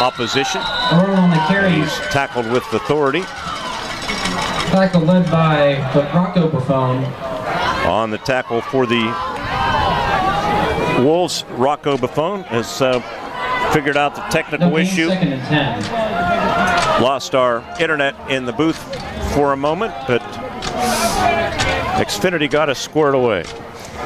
opposition. On the carry. He's tackled with authority. Tackle led by Rocco Buffon. On the tackle for the Wolves, Rocco Buffon has figured out the technical issue. 2nd and 10. Lost our internet in the booth for a moment, but Xfinity got us squared away.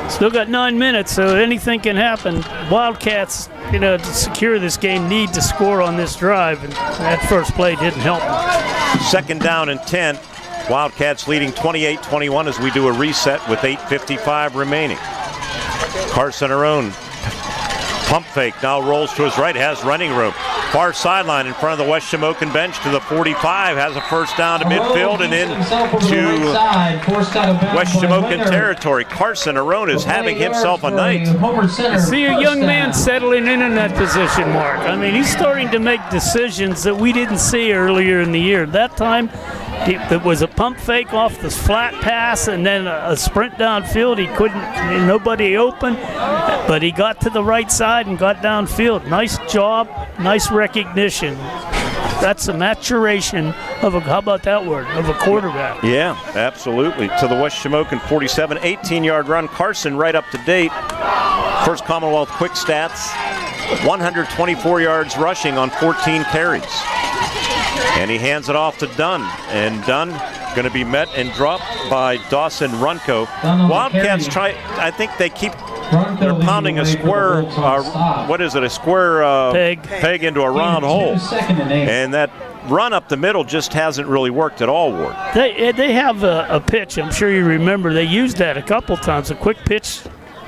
Still got 9 minutes, so anything can happen. Wildcats, to secure this game, need to score on this drive, and that first play didn't help them. 2nd down and 10. Wildcats leading 28-21 as we do a reset with 8:55 remaining. Carson Arone, pump fake, now rolls to his right, has running room. Far sideline in front of the West Shamokin bench to the 45, has a first down to midfield and into West Shamokin territory. Carson Arone is having himself a night. You see a young man settling in that position, Mark. I mean, he's starting to make decisions that we didn't see earlier in the year. That time, it was a pump fake off the flat pass and then a sprint downfield. He couldn't, nobody open, but he got to the right side and got downfield. Nice job, nice recognition. That's a maturation of how about that word, of a quarterback. Yeah, absolutely. To the West Shamokin 47, 18-yard run. Carson right up to date. First Commonwealth quick stats, 124 yards rushing on 14 carries. And he hands it off to Dunn, and Dunn going to be met and dropped by Dawson Runco. Wildcats try, I think they keep, they're pounding a square, what is it, a square peg into a round hole. And that run up the middle just hasn't really worked at all, Ward. They have a pitch, I'm sure you remember, they used that a couple times, a quick pitch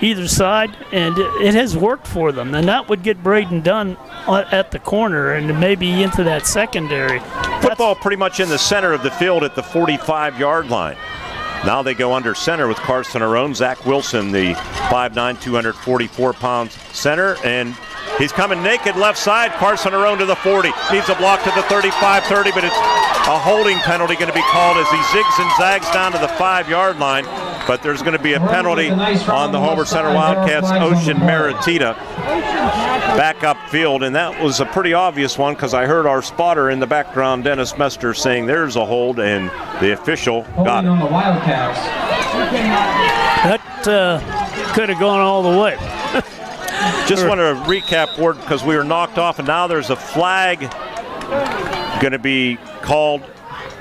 either side, and it has worked for them. And that would get Braden Dunn at the corner and maybe into that secondary. Football pretty much in the center of the field at the 45-yard line. Now they go under center with Carson Arone. Zach Wilson, the 5'9", 244-pound center, and he's coming naked left side. Carson Arone to the 40. Needs a block to the 35-30, but it's a holding penalty going to be called as he zigs and zags down to the 5-yard line. But there's going to be a penalty on the Homer Center Wildcats, Ocean Maritita, back upfield. And that was a pretty obvious one because I heard our spotter in the background, Dennis Mester, saying there's a hold, and the official got it. On the Wildcats. That could have gone all the way. Just want to recap, Ward, because we were knocked off, and now there's a flag going to be called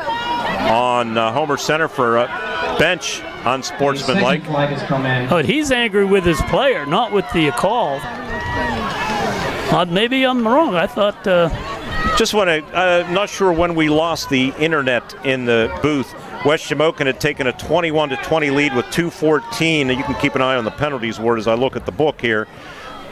on Homer Center for a bench unsportsmanlike. Oh, he's angry with his player, not with the call. Maybe I'm wrong. I thought. Just want to, not sure when we lost the internet in the booth. West Shamokin had taken a 21-20 lead with 2:14. And you can keep an eye on the penalties, Ward, as I look at the book here.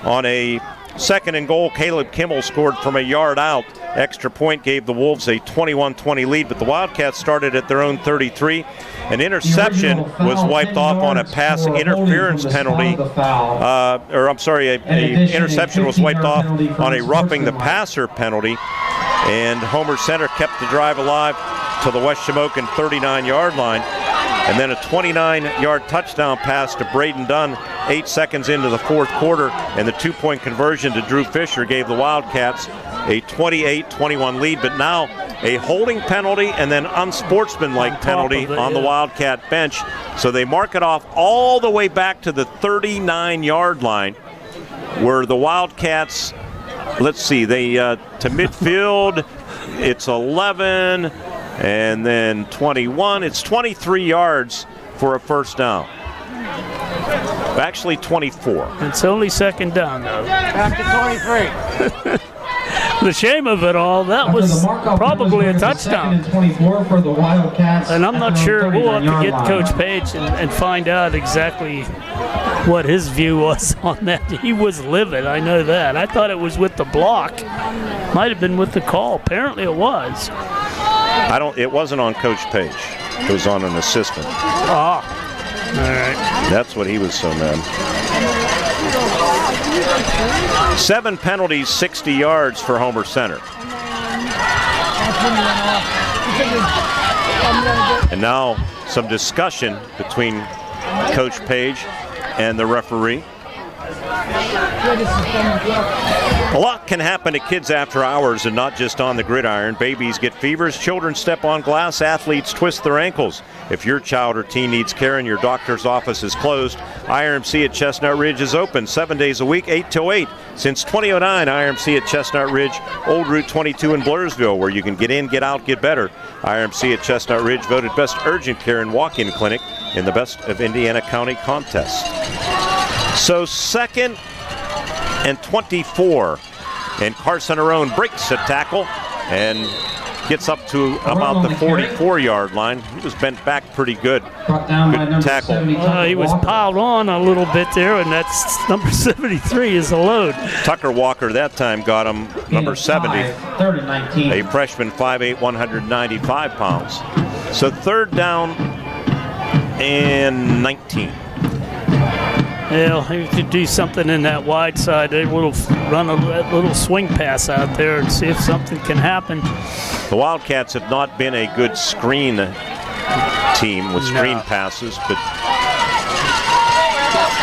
On a 2nd and goal, Caleb Kimmel scored from a yard out. Extra point gave the Wolves a 21-20 lead, but the Wildcats started at their own 33. An interception was wiped off on a pass interference penalty. An interception was wiped off on a roughing the passer penalty. And Homer Center kept the drive alive to the West Shamokin 39-yard line. And then a 29-yard touchdown pass to Braden Dunn 8 seconds into the 4th quarter, and the 2-point conversion to Drew Fisher gave the Wildcats a 28-21 lead. But now a holding penalty and then unsportsmanlike penalty on the Wildcat bench. So they mark it off all the way back to the 39-yard line, where the Wildcats, let's see, they to midfield, it's 11, and then 21. It's 23 yards for a first down. Actually 24. It's only 2nd down, though. Back to 23. The shame of it all, that was probably a touchdown. And 24 for the Wildcats. And I'm not sure, we'll have to get Coach Page and find out exactly what his view was on that. He was livid, I know that. I thought it was with the block. Might have been with the call. Apparently it was. It wasn't on Coach Page. It was on an assistant. Ah, all right. That's what he was so mad. 7 penalties, 60 yards for Homer Center. And now some discussion between Coach Page and the referee. A lot can happen to kids after hours and not just on the gridiron. Babies get fevers, children step on glass, athletes twist their ankles. If your child or teen needs care and your doctor's office is closed, IRMC at Chestnut Ridge is open 7 days a week, 8 till 8. Since 2009, IRMC at Chestnut Ridge, Old Route 22 in Blairsville, where you can get in, get out, get better. IRMC at Chestnut Ridge voted best urgent care and walk-in clinic in the Best of Indiana County contest. So 2nd and 24, and Carson Arone breaks a tackle and gets up to about the 44-yard line. He was bent back pretty good. Brought down by number tackle. 70, He was Walker. piled on a little bit there, and that's number 73 is a load. Tucker Walker that time got him number 70. 3rd and 19. A freshman, 5'8", 195 pounds. So 3rd down and 19. Yeah, he could do something in that wide side. They will run a little swing pass out there and see if something can happen. The Wildcats have not been a good screen team with screen passes, but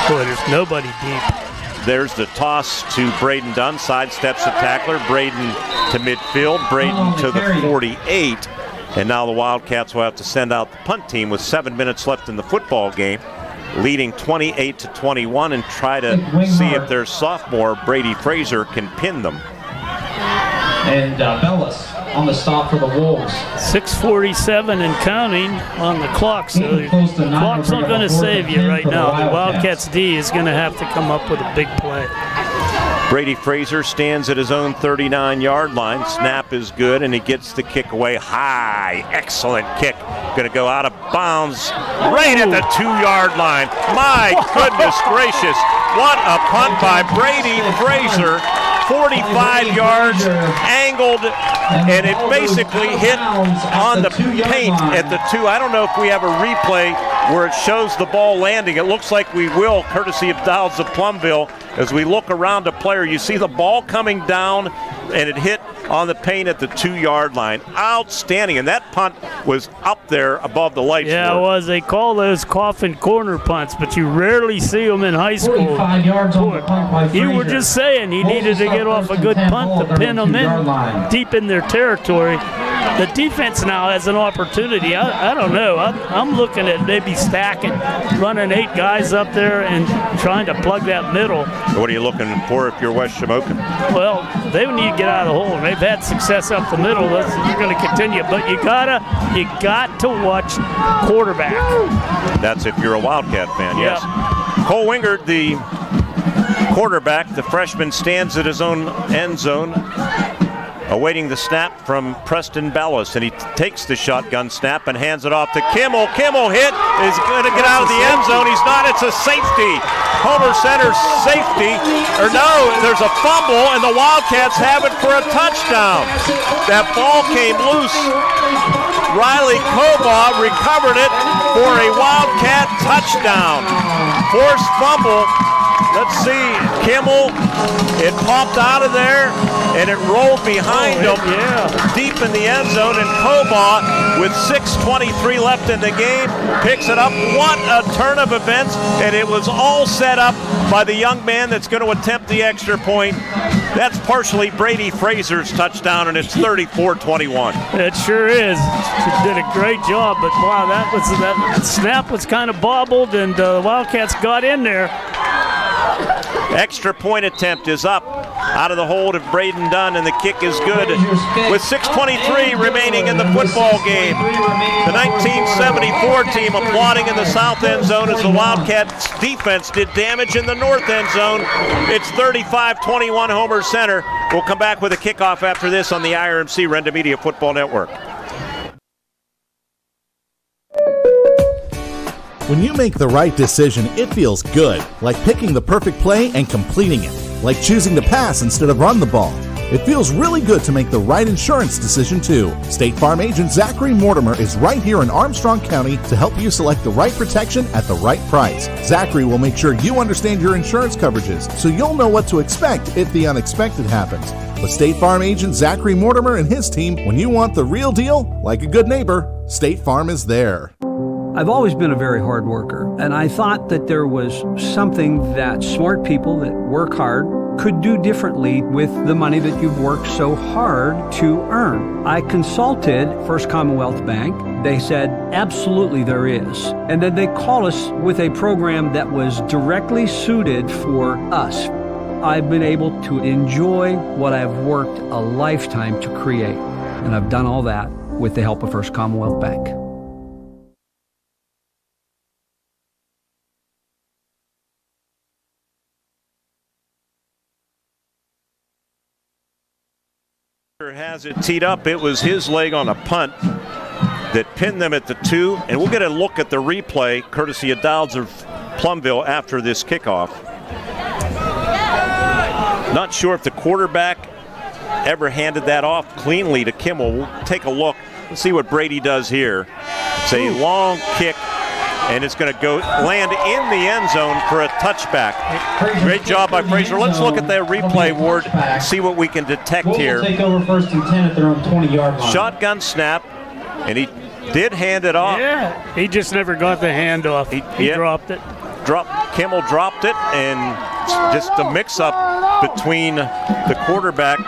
boy, there's nobody deep. there's the toss to Braden Dunn, sidesteps the tackler. Braden to midfield, Braden to the 48, and now the Wildcats will have to send out the punt team with 7 minutes left in the football game, leading 28-21, and try to see if their sophomore Brady Fraser can pin them. And Bellis on the stop for the Wolves. 6:47 and counting on the clock, so the clock's not going to save you right now. The Wildcats D is going to have to come up with a big play. Brady Fraser stands at his own 39-yard line. Snap is good, and he gets the kick away high. Excellent kick. Going to go out of bounds right at the 2-yard line. My goodness gracious. What a punt by Brady Fraser. 45 yards, angled, and it basically hit on the paint at the 2. I don't know if we have a replay where it shows the ball landing. It looks like we will, courtesy of Dowds of Plumville. As we look around the player, you see the ball coming down, and it hit on the paint at the 2-yard line. Outstanding, and that punt was up there above the lights. Yeah, it was. They call those coffin corner punts, but you rarely see them in high school. 45 yards on the punt by Fraser. You were just saying he needed to get off a good punt to pin them in deep in their territory. The defense now has an opportunity. I don't know. I'm looking at maybe stacking, running 8 guys up there and trying to plug that middle. What are you looking for if you're West Shamokin? Well, they need to get out of the hole. They've had success up the middle. You're going to continue, but you got to watch quarterback. That's if you're a Wildcat fan, Yeah. yes. Cole Wingard, the quarterback, the freshman, stands at his own end zone, awaiting the snap from Preston Bellis, and he takes the shotgun snap and hands it off to Kimmel. Kimmel hit, is going to get out of the end zone. He's not, it's a safety. Homer Center safety, or no, there's a fumble, and the Wildcats have it for a touchdown. That ball came loose. Riley Kobaugh recovered it for a Wildcat touchdown. Forced fumble. Let's see, Kimmel, it popped out of there, and it rolled behind him deep in the end zone, and Kobaugh, with 6:23 left in the game, picks it up. What a turn of events, and it was all set up by the young man that's going to attempt the extra point. That's partially Brady Fraser's touchdown, and it's 34-21. It sure is. He did a great job, but wow, that snap was kind of bobbled, and the Wildcats got in there. Extra point attempt is up out of the hold of Braden Dunn, and the kick is good with 6:23 remaining in the football game. The 1974 team applauding in the south end zone as the Wildcats defense did damage in the north end zone. It's 35-21 Homer Center. We'll come back with a kickoff after this on the IRMC Renda Media Football Network. When you make the right decision, it feels good, like picking the perfect play and completing it, like choosing to pass instead of run the ball. It feels really good to make the right insurance decision, too. State Farm agent Zachary Mortimer is right here in Armstrong County to help you select the right protection at the right price. Zachary will make sure you understand your insurance coverages so you'll know what to expect if the unexpected happens. With State Farm agent Zachary Mortimer and his team, when you want the real deal, like a good neighbor, State Farm is there. I've always been a very hard worker, and I thought that there was something that smart people that work hard could do differently with the money that you've worked so hard to earn. I consulted First Commonwealth Bank. They said, absolutely there is. And then they called us with a program that was directly suited for us. I've been able to enjoy what I've worked a lifetime to create, and I've done all that with the help of First Commonwealth Bank. Has it teed up. It was his leg on a punt that pinned them at the 2, and we'll get a look at the replay courtesy of Dowds of Plumville after this kickoff. Not sure if the quarterback ever handed that off cleanly to Kimmel. We'll take a look. Let's see what Brady does here. It's a long kick, and it's going to go land in the end zone for a touchback. Great job by Frazier. Let's look at that replay, Ward, and see what we can detect here. Take over 1st and 10 at their own 20-yard line. Shotgun snap, and he did hand it off. Yeah, he just never got the handoff. He dropped it. Kimmel dropped it, and just a mix-up between the quarterback,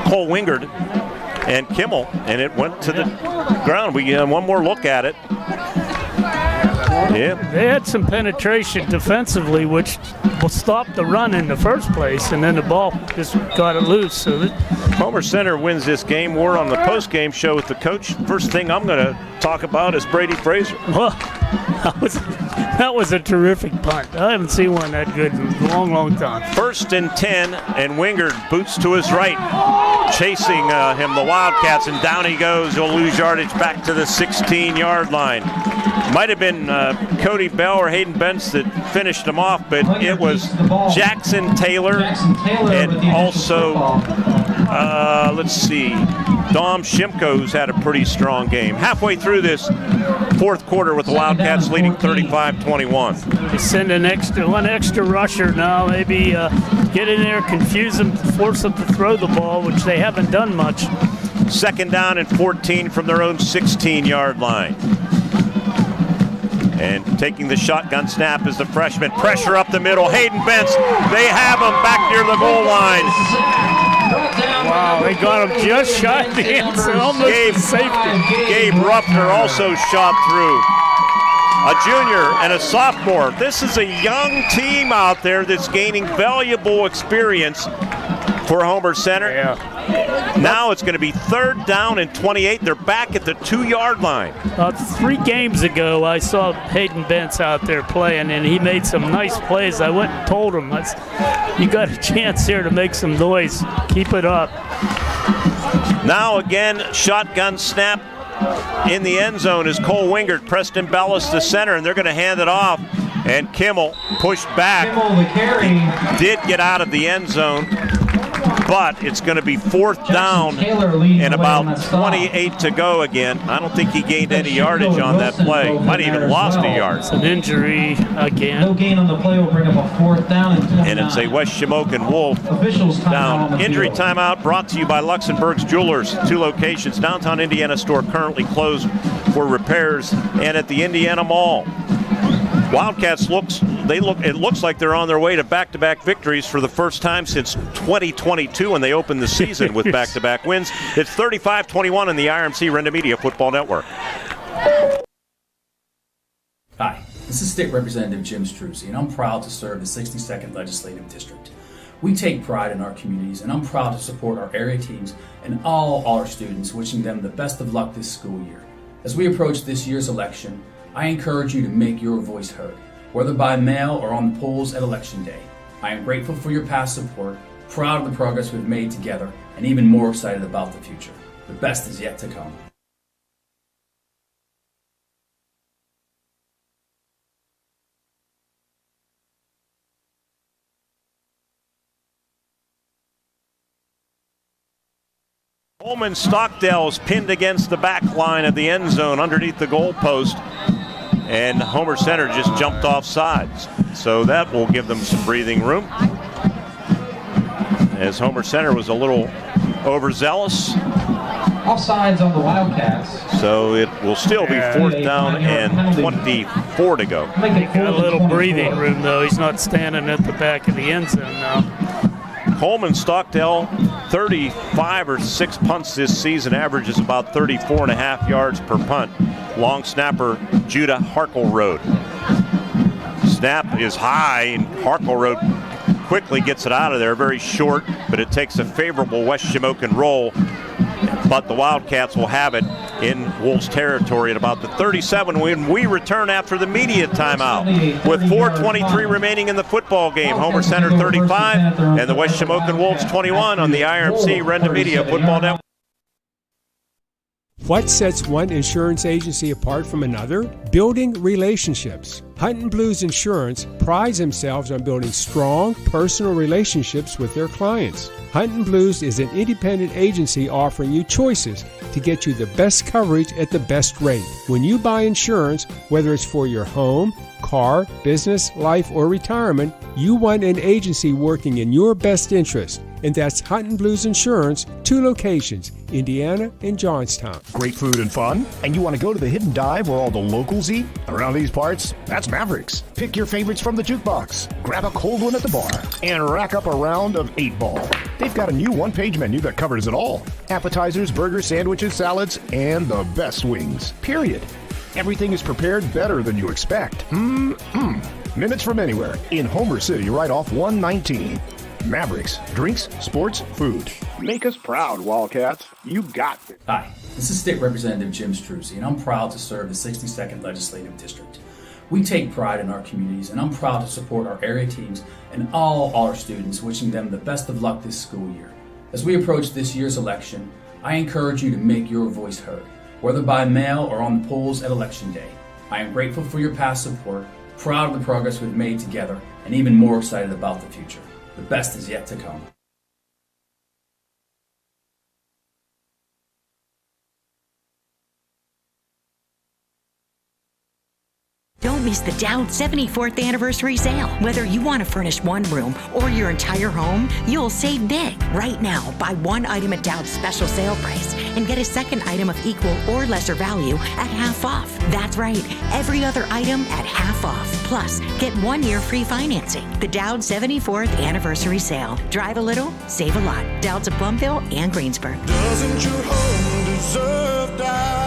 Cole Wingard, and Kimmel, and it went to the ground. We get one more look at it. Yeah. They had some penetration defensively, which will stop the run in the first place, and then the ball just got it loose. So Homer Center wins this game. We're on the post-game show with the coach. First thing I'm going to talk about is Brady Frazier. Well, that was a terrific punt. I haven't seen one that good in a long, long time. 1st and 10, and Wingard boots to his right, chasing him, the Wildcats, and down he goes. He'll lose yardage back to the 16-yard line. Might have been Cody Bell or Hayden Bentz that finished him off, but it was Jackson Taylor and also, let's see, Dom Shimko, who's had a pretty strong game. Halfway through this 4th quarter with the Wildcats leading 35-21. They send one extra rusher now, maybe get in there, confuse them, force them to throw the ball, which they haven't done much. 2nd down and 14 from their own 16-yard line. And taking the shotgun snap is the freshman. Pressure up the middle. Hayden Bentz, they have him back near the goal line. Wow, they got him just shy of the end zone, almost safety. Gabe Ruffner also shot through. A junior and a sophomore. This is a young team out there that's gaining valuable experience for Homer Center. Yeah. Now it's going to be 3rd down and 28. They're back at the 2-yard line. 3 games ago, I saw Hayden Bentz out there playing, and he made some nice plays. I went and told him, you got a chance here to make some noise. Keep it up. Now again, shotgun snap in the end zone is Cole Wingard. Preston Bellis, the center, and they're going to hand it off. And Kimmel pushed back. Kimmel, the carry. Did get out of the end zone, but it's going to be 4th down and about 28 to go again. I don't think he gained any yardage on that play. Might have even lost a yard. It's an injury again. No gain on the play will bring up a 4th down and 29. And it's a West Shamokin Wolf down. Injury timeout brought to you by Luxembourg's Jewelers. 2 locations. Downtown Indiana store currently closed for repairs, and at the Indiana Mall. Wildcats it looks like they're on their way to back-to-back victories for the first time since 2022 when they opened the season with back-to-back wins. It's 35-21 in the IRMC Renda Media Football Network. Hi, this is State Representative Jim Struzzi, and I'm proud to serve the 62nd Legislative District. We take pride in our communities, and I'm proud to support our area teams and all our students, wishing them the best of luck this school year. As we approach this year's election, I encourage you to make your voice heard, whether by mail or on the polls at Election Day. I am grateful for your past support, proud of the progress we've made together, and even more excited about the future. The best is yet to come. Coleman Stockdale is pinned against the back line of the end zone underneath the goalpost, and Homer Center just jumped off sides. So that will give them some breathing room, as Homer Center was a little overzealous Offsides on the Wildcats. So it will still be 4th down and 24 to go. Got a little breathing room, though. He's not standing at the back of the end zone now. Coleman Stockdale, 35 or 6 punts this season, averages about 34.5 yards per punt. Long snapper, Judah Harkleroad. Snap is high, and Harkleroad quickly gets it out of there. Very short, but it takes a favorable West Shamokin roll. But the Wildcats will have it in Wolves territory at about the 37 when we return after the media timeout. With 4:23 remaining in the football game, Homer Center 35 and the West Shamokin Wolves 21 on the IRMC Renda Media Football Network. What sets one insurance agency apart from another? Building relationships. Hunt & Blues Insurance prides themselves on building strong, personal relationships with their clients. Hunt & Blues is an independent agency offering you choices to get you the best coverage at the best rate. When you buy insurance, whether it's for your home, car, business, life, or retirement, you want an agency working in your best interest. And that's Hunt & Blues Insurance, 2 locations, Indiana and Johnstown. Great food and fun? And you want to go to the hidden dive where all the locals eat? Around these parts, that's Mavericks. Pick your favorites from the jukebox, grab a cold one at the bar, and rack up a round of 8-ball. They've got a new one-page menu that covers it all. Appetizers, burgers, sandwiches, salads, and the best wings. Period. Everything is prepared better than you expect. Minutes from anywhere in Homer City right off 119. Mavericks, drinks, sports, food. Make us proud, Wildcats. You got it. Hi, this is State Representative Jim Struzzi, and I'm proud to serve the 62nd Legislative District. We take pride in our communities, and I'm proud to support our area teams and all our students, wishing them the best of luck this school year. As we approach this year's election, I encourage you to make your voice heard, whether by mail or on the polls at Election Day. I am grateful for your past support, proud of the progress we've made together, and even more excited about the future. The best is yet to come. Don't miss the Dowd 74th anniversary sale. Whether you want to furnish one room or your entire home, you'll save big. Right now, buy one item at Dowd's special sale price and get a second item of equal or lesser value at half off. That's right, every other item at half off. Plus, get 1 year free financing. The Dowd 74th anniversary sale. Drive a little, save a lot. Dowd's of Plumville and Greensburg. Doesn't your home deserve Dowds?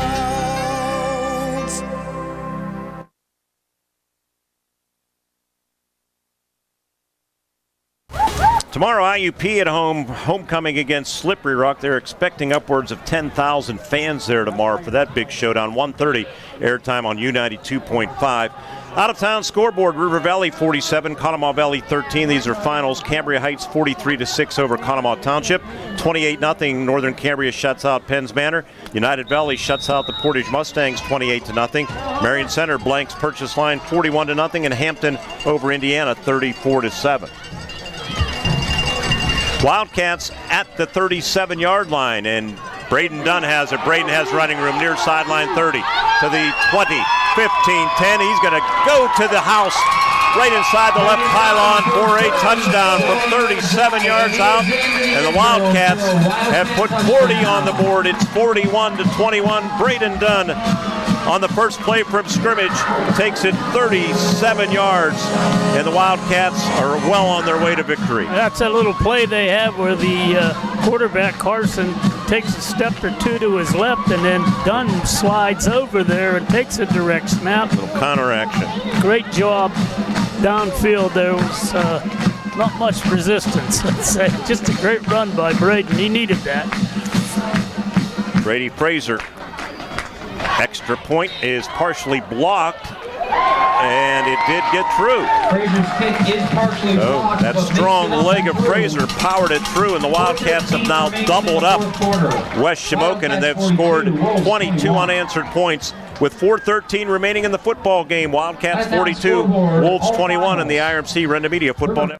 Tomorrow, IUP at home, homecoming against Slippery Rock. They're expecting upwards of 10,000 fans there tomorrow for that big showdown. 1:30 airtime on U92.5. Out-of-town scoreboard, River Valley 47, Conemaugh Valley 13. These are finals. Cambria Heights 43-6 over Conemaugh Township. 28-0, Northern Cambria shuts out Penns Manor. United Valley shuts out the Portage Mustangs 28-0. Marion Center blanks Purchase Line 41-0, and Hampton over Indiana 34-7. Wildcats at the 37-yard line, and Braden Dunn has it. Braden has running room near sideline 30 to the 20, 15, 10. He's going to go to the house right inside the left pylon for a touchdown from 37 yards out. And the Wildcats have put 40 on the board. It's 41-21. Braden Dunn on the first play from scrimmage takes it 37 yards, and the Wildcats are well on their way to victory. That's that little play they have where the quarterback Carson takes a step or two to his left, and then Dunn slides over there and takes a direct snap. Little counter action. Great job downfield. There was not much resistance, let's say. Just a great run by Braden. He needed that. Brady Fraser. Extra point is partially blocked, and it did get through. Fraser's kick is partially blocked. That strong leg of Fraser powered it through, and the Wildcats have now doubled up West Shamokin, and they've scored 22 unanswered points with 4:13 remaining in the football game. Wildcats 42, Wolves 21 in the IRMC Renda Media Football Network.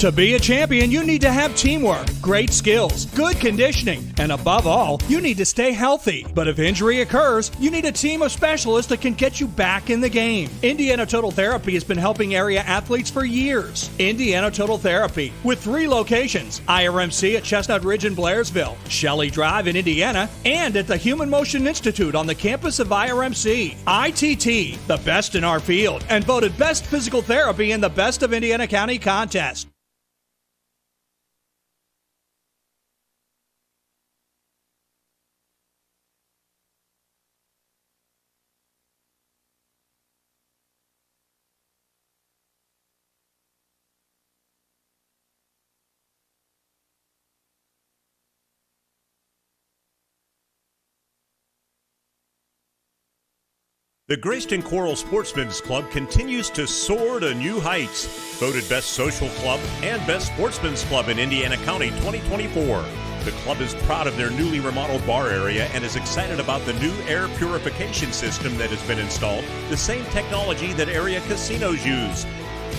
To be a champion, you need to have teamwork, great skills, good conditioning, and above all, you need to stay healthy. But if injury occurs, you need a team of specialists that can get you back in the game. Indiana Total Therapy has been helping area athletes for years. Indiana Total Therapy, with 3 locations, IRMC at Chestnut Ridge in Blairsville, Shelley Drive in Indiana, and at the Human Motion Institute on the campus of IRMC. ITT, the best in our field, and voted Best Physical Therapy in the Best of Indiana County contest. The Grayston Coral Sportsman's Club continues to soar to new heights. Voted Best Social Club and Best Sportsman's Club in Indiana County 2024. The club is proud of their newly remodeled bar area and is excited about the new air purification system that has been installed, the same technology that area casinos use.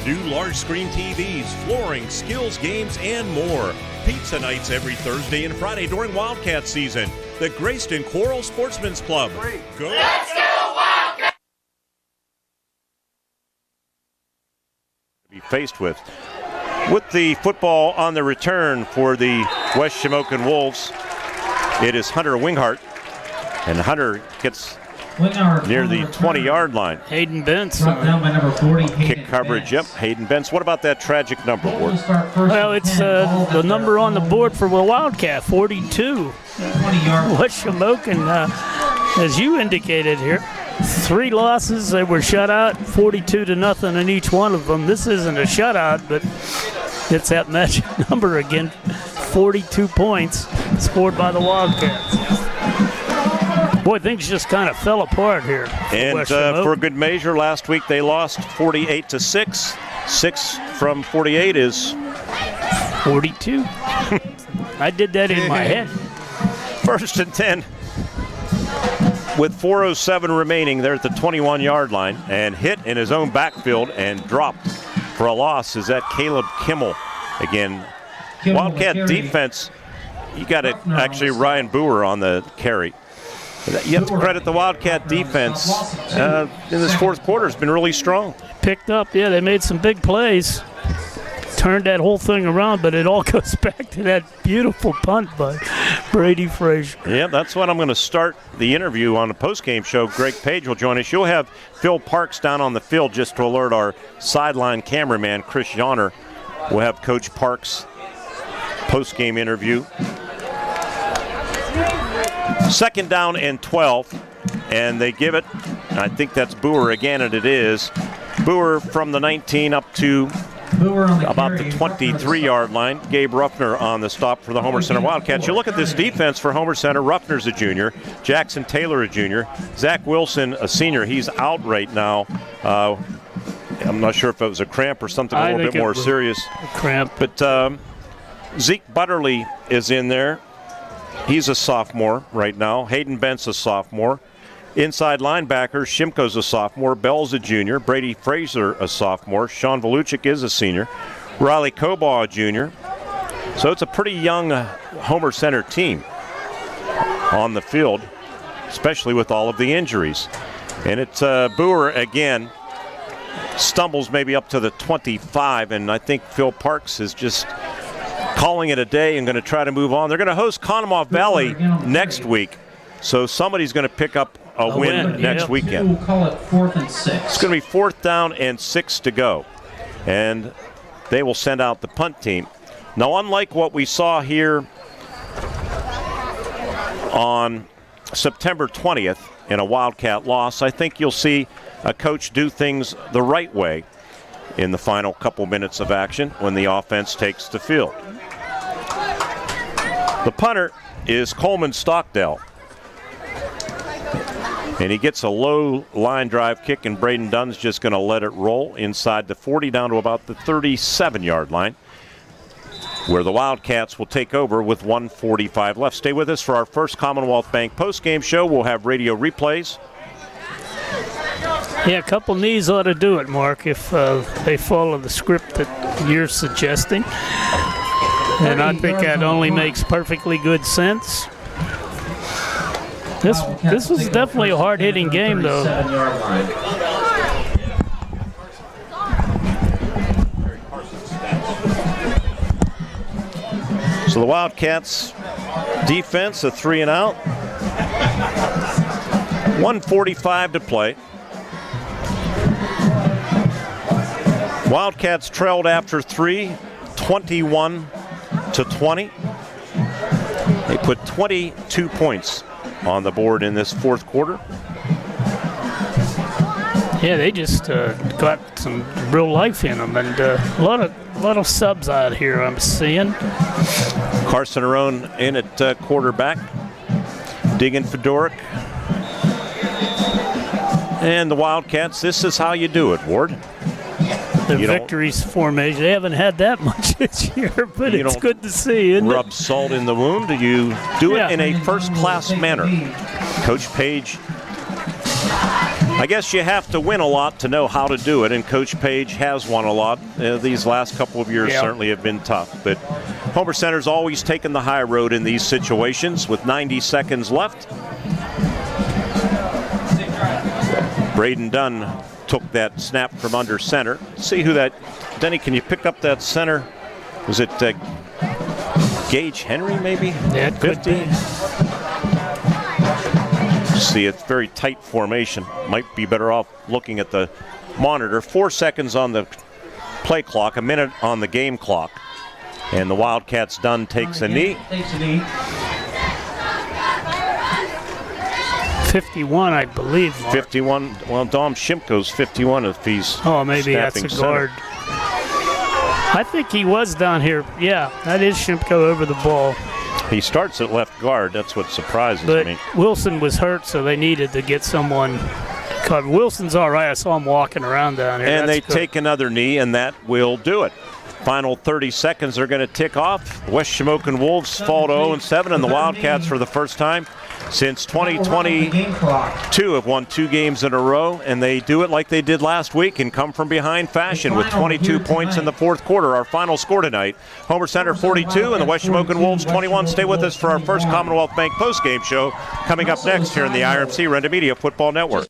New large screen TVs, flooring, skills games, and more. Pizza nights every Thursday and Friday during Wildcat season. The Grayston Coral Sportsman's Club. Go! Let's go! Be faced with the football on the return for the West Shamokin Wolves. It is Hunter Winghart, and Hunter gets near the 20-yard line. Hayden Bentz. Down by number 40, Kick coverage, yep. Hayden Bentz. What about that tragic number, Ward? Well, it's the number on the board for the Wildcat, 42. West Shamokin, as you indicated here, 3 losses. They were shut out, 42-0 in each one of them. This isn't a shutout, but it's that magic number again. 42 points scored by the Wildcats. Boy, things just kind of fell apart here. And for good measure, last week they lost 48-6. 6 from 48 is 42. I did that in my head. 1st and 10. With 4:07 remaining, they're at the 21-yard line, and hit in his own backfield and dropped for a loss. Is that Caleb Kimmel again? Wildcat defense, you got it. Actually, Ryan Boer on the carry. You have to credit the Wildcat defense in this 4th quarter. Has been really strong. Picked up, yeah. They made some big plays. Turned that whole thing around, but it all goes back to that beautiful punt by Brady Frazier. Yeah, that's what I'm going to start the interview on the postgame show. Greg Page will join us. You'll have Phil Parks down on the field just to alert our sideline cameraman, Chris Yonner. We'll have Coach Parks' postgame interview. 2nd down and 12, and they give it. I think that's Boer again, and it is. Boer from the 19 up to about the 23-yard line. Gabe Ruffner on the stop for the Homer Center Wildcats. You look at this defense for Homer Center. Ruffner's a junior. Jackson Taylor a junior. Zach Wilson a senior. He's out right now. I'm not sure if it was a cramp or something a little bit more serious. A cramp. But Zeke Butterly is in there. He's a sophomore right now. Hayden Bentz a sophomore. Inside linebacker, Shimko's a sophomore. Bell's a junior. Brady Fraser a sophomore. Sean Voluchik is a senior. Riley Cobaugh a junior. So it's a pretty young Homer Center team on the field, especially with all of the injuries. And it's Boer again. Stumbles maybe up to the 25, and I think Phil Parks is just calling it a day and going to try to move on. They're going to host Conemaugh Valley next week, so somebody's going to pick up a win next weekend. We'll call it 4th and 6. It's going to be 4th down and 6 to go, and they will send out the punt team. Now, unlike what we saw here on September 20th in a Wildcat loss, I think you'll see a coach do things the right way in the final couple minutes of action when the offense takes the field. The punter is Coleman Stockdale. And he gets a low line drive kick, and Braden Dunn's just going to let it roll inside the 40 down to about the 37-yard line, where the Wildcats will take over with 1:45 left. Stay with us for our first Commonwealth Bank postgame show. We'll have radio replays. Yeah, a couple knees ought to do it, Mark, if they follow the script that you're suggesting. And I think that only makes perfectly good sense. This was definitely a hard-hitting game, though. So the Wildcats defense, a 3 and out. 1:45 to play. Wildcats trailed after 3, 21-20. They put 22 points on the board in this fourth quarter. Yeah, they just got some real life in them, and a lot of subs out here I'm seeing. Carson Arone in at quarterback. Diggin Fedoric. And the Wildcats, this is how you do it, Ward. The victories formation. They haven't had that much this year, but it's good to see, isn't it? Rub salt in the wound. You do it in a first-class manner. Coach Page, I guess you have to win a lot to know how to do it, and Coach Page has won a lot. These last couple of years certainly have been tough, but Homer Center's always taken the high road in these situations with 90 seconds left. Braden Dunn took that snap from under center. See who that, Denny, can you pick up that center? Was it Gage Henry, maybe? Yeah, it could be. See, it's very tight formation. Might be better off looking at the monitor. 4 seconds on the play clock, a minute on the game clock. And the Wildcats Dunn takes a knee. 51, I believe, Mark. 51. Well, Dom Shimko's 51 if he's maybe that's a guard. I think he was down here. Yeah, that is Shimko over the ball. He starts at left guard. That's what surprises me. Wilson was hurt, so they needed to get someone covered. Wilson's all right. I saw him walking around down here. And they take another knee, and that will do it. Final 30 seconds are going to tick off. West Shamokin Wolves fall to 0-7, and the Wildcats for the first time since 2022 have won 2 games in a row, and they do it like they did last week and come from behind fashion with 22 points in the fourth quarter. Our final score tonight, Homer Center 42 and the West Shamokin Wolves 21. Stay with us for our first Commonwealth Bank postgame show coming up next here in the IRMC Renda Media Football Network.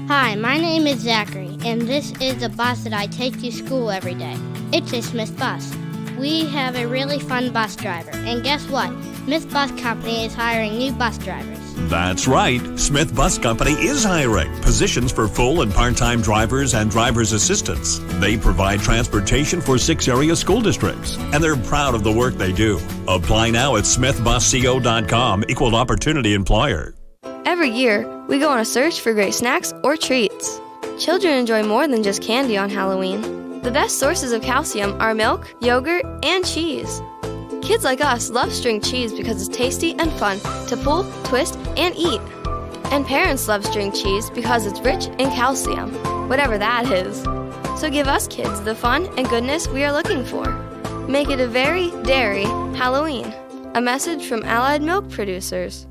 Hi, my name is Zachary, and this is the bus that I take to school every day. It's a Smith bus. We have a really fun bus driver, and guess what? Smith Bus Company is hiring new bus drivers. That's right. Smith Bus Company is hiring positions for full and part-time drivers and driver's assistants. They provide transportation for 6 area school districts, and they're proud of the work they do. Apply now at smithbusco.com, equal opportunity employer. Every year, we go on a search for great snacks or treats. Children enjoy more than just candy on Halloween. The best sources of calcium are milk, yogurt, and cheese. Kids like us love string cheese because it's tasty and fun to pull, twist, and eat. And parents love string cheese because it's rich in calcium, whatever that is. So give us kids the fun and goodness we are looking for. Make it a very dairy Halloween. A message from Allied Milk Producers.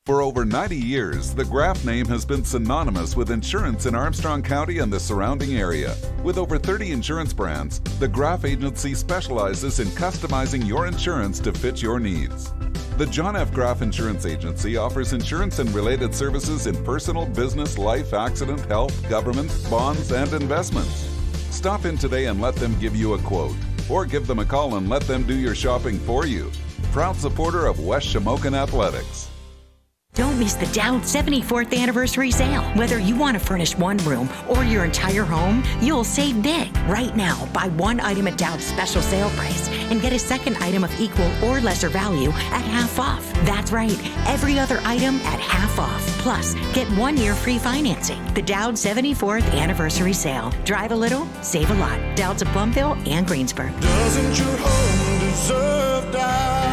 For over 90 years, the Graf name has been synonymous with insurance in Armstrong County and the surrounding area. With over 30 insurance brands, the Graf Agency specializes in customizing your insurance to fit your needs. The John F. Graf Insurance Agency offers insurance and related services in personal, business, life, accident, health, government, bonds, and investments. Stop in today and let them give you a quote, or give them a call and let them do your shopping for you. Proud supporter of West Shamokin Athletics. Don't miss the Dowd 74th anniversary sale. Whether you want to furnish one room or your entire home, you'll save big. Right now, buy one item at Dowd's special sale price and get a second item of equal or lesser value at half off. That's right, every other item at half off. Plus, get 1 year free financing. The Dowd 74th anniversary sale. Drive a little, save a lot. Dowd's of Plumville and Greensburg. Doesn't your home deserve Dowds?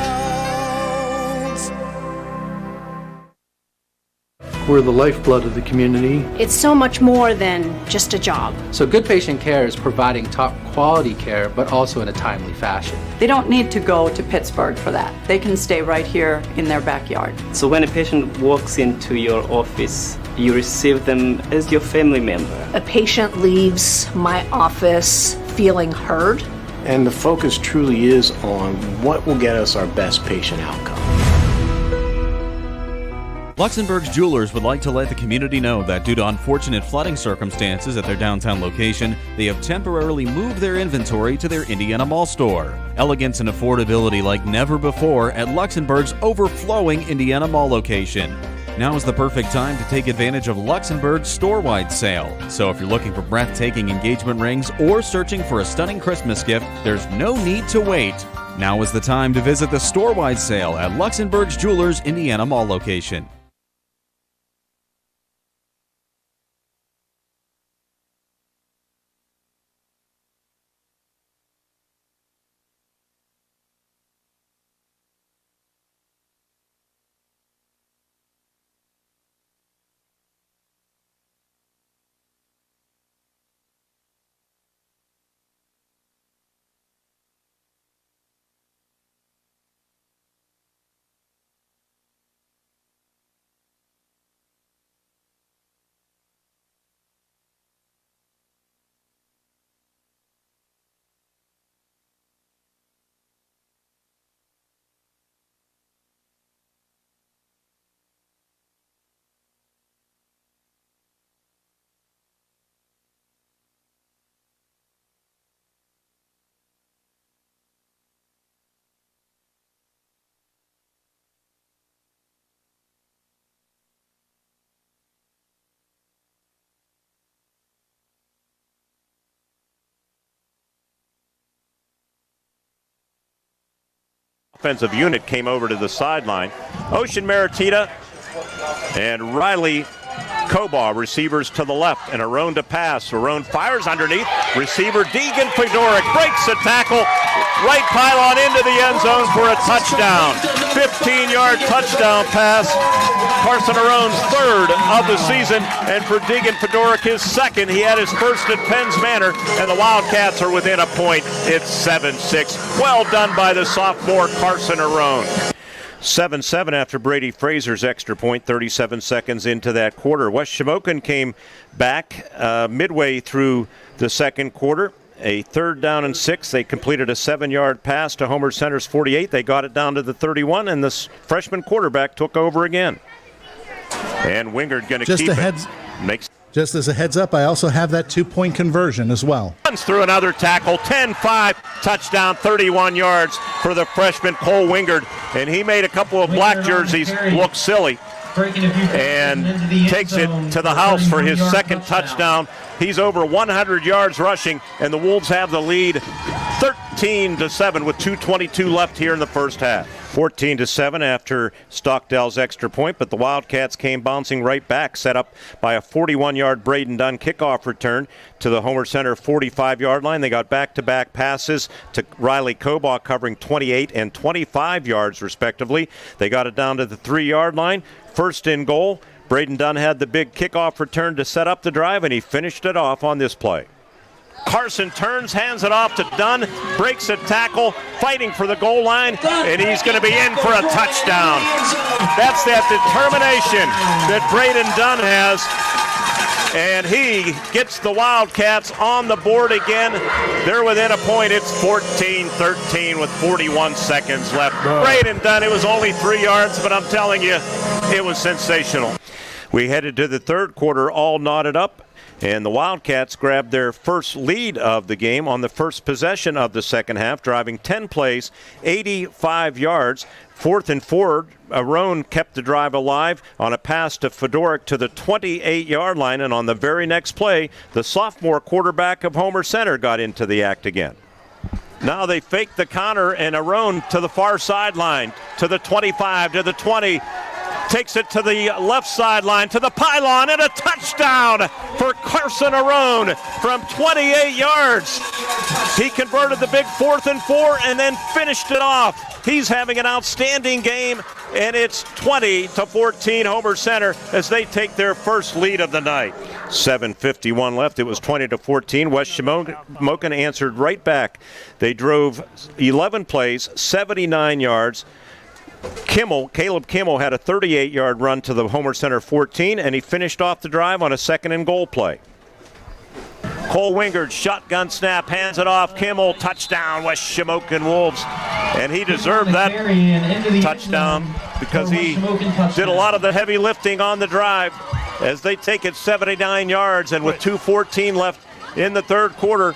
We're the lifeblood of the community. It's so much more than just a job. So good patient care is providing top quality care, but also in a timely fashion. They don't need to go to Pittsburgh for that. They can stay right here in their backyard. So when a patient walks into your office, you receive them as your family member. A patient leaves my office feeling heard. And the focus truly is on what will get us our best patient outcome. Luxembourg's Jewelers would like to let the community know that due to unfortunate flooding circumstances at their downtown location, they have temporarily moved their inventory to their Indiana Mall store. Elegance and affordability like never before at Luxembourg's overflowing Indiana Mall location. Now is the perfect time to take advantage of Luxembourg's store-wide sale. So if you're looking for breathtaking engagement rings or searching for a stunning Christmas gift, there's no need to wait. Now is the time to visit the store-wide sale at Luxembourg's Jewelers Indiana Mall location. Offensive unit came over to the sideline. Ocean Maritita and Riley Kobaugh, receivers to the left, and Arone to pass. Arone fires underneath. Receiver Deegan Fedoruk breaks the tackle. Right pylon into the end zone for a touchdown. 15-yard touchdown pass. Carson Arone's third of the season, and for Deegan Fedoruk, his second. He had his first at Penn's Manor, and the Wildcats are within a point. It's 7-6. Well done by the sophomore Carson Arone. 7-7 after Brady Fraser's extra point, 37 seconds into that quarter. West Shamokin came back midway through the second quarter. A 3rd down and 6. They completed a 7-yard pass to Homer Center's 48. They got it down to the 31, and this freshman quarterback took over again. And Wingard going to keep it. Just as a heads up, I also have that 2-point conversion as well. Runs through another tackle, 10-5, touchdown, 31 yards for the freshman Cole Wingard. And he made a couple of black jerseys look silly and takes it to the house for his second touchdown. He's over 100 yards rushing, and the Wolves have the lead 13-7 with 2:22 left here in the first half. 14-7 after Stockdale's extra point, but the Wildcats came bouncing right back, set up by a 41-yard Braden Dunn kickoff return to the Homer Center 45-yard line. They got back-to-back passes to Riley Kobaugh covering 28 and 25 yards respectively. They got it down to the 3-yard line. First and goal. Braden Dunn had the big kickoff return to set up the drive, and he finished it off on this play. Carson turns, hands it off to Dunn, breaks a tackle, fighting for the goal line, and he's going to be in for a touchdown. That's that determination that Braden Dunn has, and he gets the Wildcats on the board again. They're within a point. It's 14-13 with 41 seconds left. Braden Dunn, it was only 3 yards, but I'm telling you, it was sensational. We headed to the third quarter all knotted up, and the Wildcats grabbed their first lead of the game on the first possession of the second half, driving 10 plays, 85 yards. 4th and 4, Arone kept the drive alive on a pass to Fedoruk to the 28-yard line, and on the very next play, the sophomore quarterback of Homer Center got into the act again. Now they fake the counter, and Arone to the far sideline, to the 25, to the 20, takes it to the left sideline, to the pylon, and a touchdown for Carson Arone from 28 yards. He converted the big 4th and 4 and then finished it off. He's having an outstanding game. and it's 20-14 Homer Center as they take their first lead of the night. 7:51 left. It was 20-14. West Shamokin answered right back. They drove 11 plays, 79 yards. Caleb Kimmel had a 38-yard run to the Homer Center 14, and he finished off the drive on a 2nd and goal play. Cole Wingard, shotgun snap, hands it off. Kimmel, touchdown, West Shamokin Wolves. And he deserved that touchdown because he did a lot of the heavy lifting on the drive as they take it 79 yards. And with 2:14 left in the third quarter,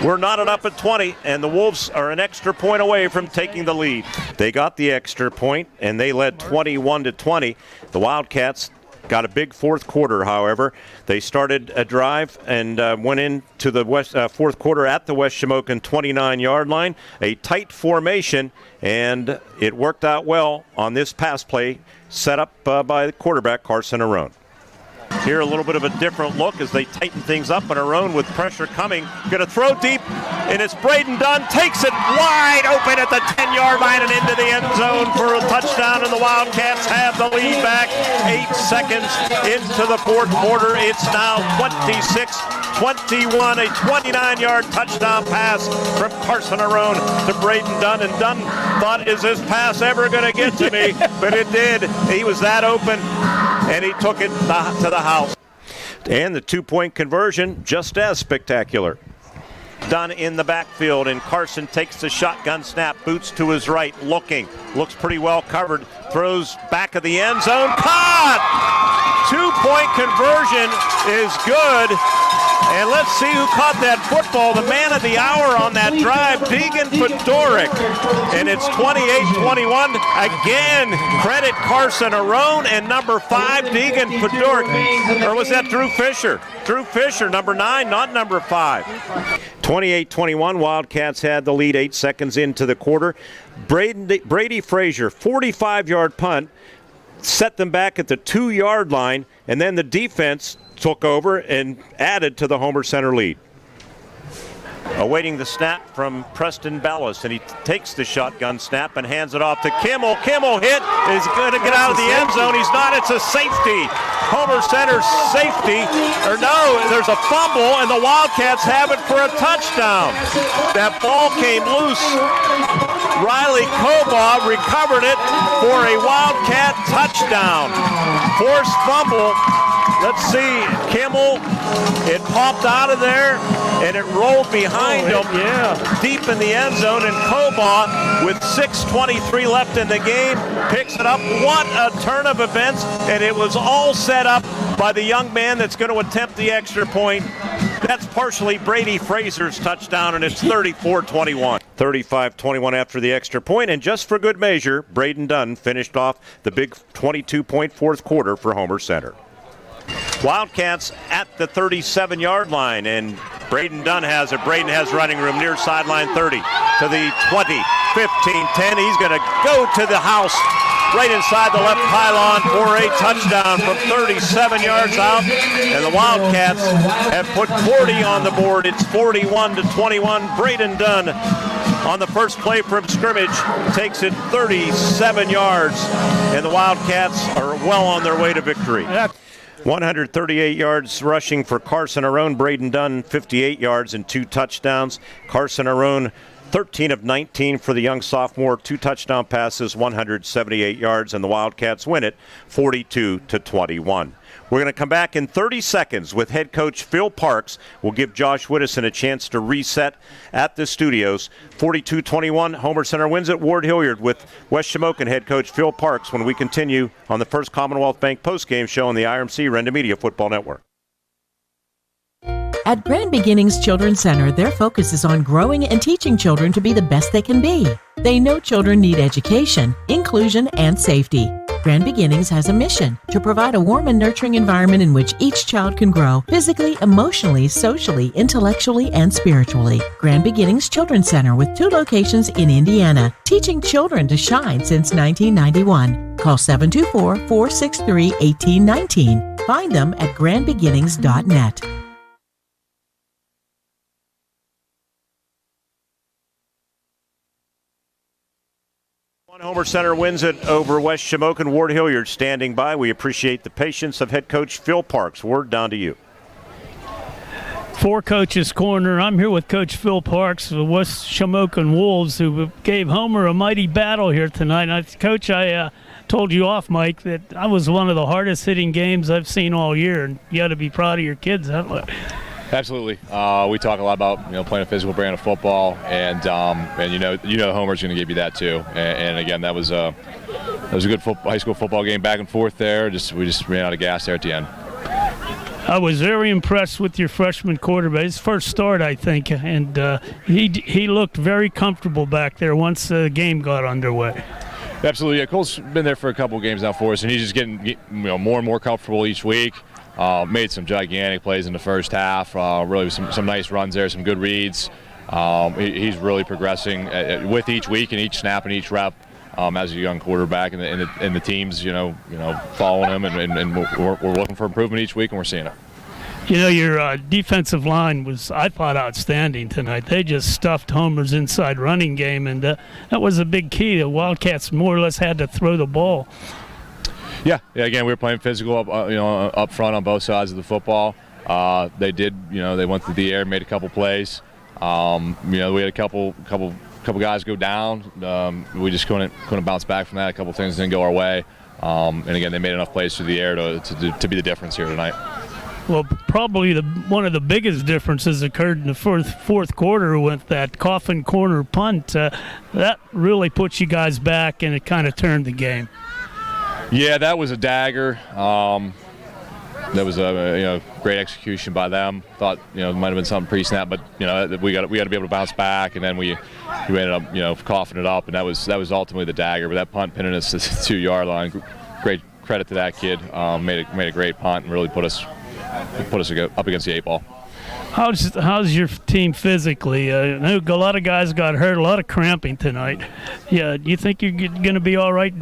we're knotted up at 20, and the Wolves are an extra point away from taking the lead. They got the extra point, and they led 21-20. The Wildcats got a big fourth quarter, however. They started a drive and went into the fourth quarter at the West Shamokin 29-yard line. A tight formation, and it worked out well on this pass play set up by the quarterback, Carson Arone. Here a little bit of a different look as they tighten things up, and Arone with pressure coming. Going to throw deep, and it's Braden Dunn. Takes it wide open at the 10-yard line and into the end zone for a touchdown, and the Wildcats have the lead back. 8 seconds into the fourth quarter. It's now 26-21, a 29-yard touchdown pass from Carson Arone to Braden Dunn, and Dunn thought, is this pass ever going to get to me? But it did. He was that open, and he took it to the house. And the 2-point conversion, just as spectacular. Dunn in the backfield, and Carson takes the shotgun snap, boots to his right, looks pretty well covered, throws back of the end zone, caught! 2-point conversion is good. And let's see who caught that football. The man of the hour on that drive, Deegan Fedoric. And it's 28-21. Again, credit Carson Arone and number 5, Deegan Fedoric. Or was that Drew Fisher? Drew Fisher, number 9, not number 5. 28-21, Wildcats had the lead 8 seconds into the quarter. Brady Frazier, 45-yard punt, set them back at the 2-yard line, and then the defense took over and added to the Homer Center lead. Awaiting the snap from Preston Bellis, and he takes the shotgun snap and hands it off to Kimmel. Kimmel hit, is going to get out of the end zone. He's not, it's a safety. Homer Center's safety, or no, there's a fumble, and the Wildcats have it for a touchdown. That ball came loose. Riley Kobaugh recovered it for a Wildcat touchdown. Forced fumble. Let's see, Kimmel, it popped out of there, and it rolled behind him deep in the end zone, and Kobaugh, with 6:23 left in the game, picks it up. What a turn of events, and it was all set up by the young man that's going to attempt the extra point. That's partially Brady Frazier's touchdown, and it's 34-21. 35-21 after the extra point, and just for good measure, Braden Dunn finished off the big 22-point fourth quarter for Homer Center. Wildcats at the 37-yard line, and Braden Dunn has it. Braden has running room near sideline 30 to the 20, 15, 10. He's going to go to the house right inside the left pylon for a touchdown from 37 yards out, and the Wildcats have put 40 on the board. It's 41-21. Braden Dunn on the first play from scrimmage takes it 37 yards, and the Wildcats are well on their way to victory. 138 yards rushing for Carson Arone. Braden Dunn, 58 yards and 2 touchdowns. Carson Arone, 13 of 19 for the young sophomore, 2 touchdown passes, 178 yards, and the Wildcats win it 42-21. We're going to come back in 30 seconds with head coach Phil Parks. We'll give Josh Whittison a chance to reset at the studios. 42-21, Homer Center wins at Ward Hilliard with West Shamokin head coach Phil Parks when we continue on the First Commonwealth Bank postgame show on the IRMC Renda Media Football Network. At Grand Beginnings Children's Center, their focus is on growing and teaching children to be the best they can be. They know children need education, inclusion, and safety. Grand Beginnings has a mission to provide a warm and nurturing environment in which each child can grow physically, emotionally, socially, intellectually, and spiritually. Grand Beginnings Children's Center with 2 locations in Indiana, teaching children to shine since 1991. Call 724-463-1819. Find them at grandbeginnings.net. Homer Center wins it over West Shamokin. Ward Hilliard standing by. We appreciate the patience of head coach Phil Parks. Ward, down to you. For Coach's Corner, I'm here with Coach Phil Parks of the West Shamokin Wolves, who gave Homer a mighty battle here tonight. Coach, I told you off, Mike, that I was one of the hardest hitting games I've seen all year, and you got to be proud of your kids. Absolutely. We talk a lot about playing a physical brand of football, and Homer's going to give you that too. And again, that was a good high school football game, back and forth there. We just ran out of gas there at the end. I was very impressed with your freshman quarterback. His first start, I think, and he looked very comfortable back there once the game got underway. Absolutely. Yeah, Cole's been there for a couple of games now for us, and he's just getting more and more comfortable each week. Made some gigantic plays in the first half. Really some nice runs there, some good reads. He's really progressing with each week and each snap and each rep as a young quarterback, and the teams following him, and we're looking for improvement each week, and we're seeing it. Your defensive line was, I thought, outstanding tonight. They just stuffed Homer's inside running game, and that was a big key. The Wildcats more or less had to throw the ball. Yeah. Again, we were playing physical up front on both sides of the football. They did, they went through the air, made a couple plays. We had a couple guys go down. We just couldn't bounce back from that. A couple things didn't go our way. And again, they made enough plays through the air to be the difference here tonight. Well, probably one of the biggest differences occurred in the fourth quarter with that coffin corner punt. That really put you guys back, and it kind of turned the game. Yeah, that was a dagger. That was a great execution by them. Thought it might have been something pre-snap, but we got to be able to bounce back, and then we ended up coughing it up, and that was ultimately the dagger. But that punt pinning us to the 2-yard line. Great credit to that kid. Made a great punt and really put us up against the 8 ball. How's your team physically? I know a lot of guys got hurt, a lot of cramping tonight. Yeah, do you think you're going to be all right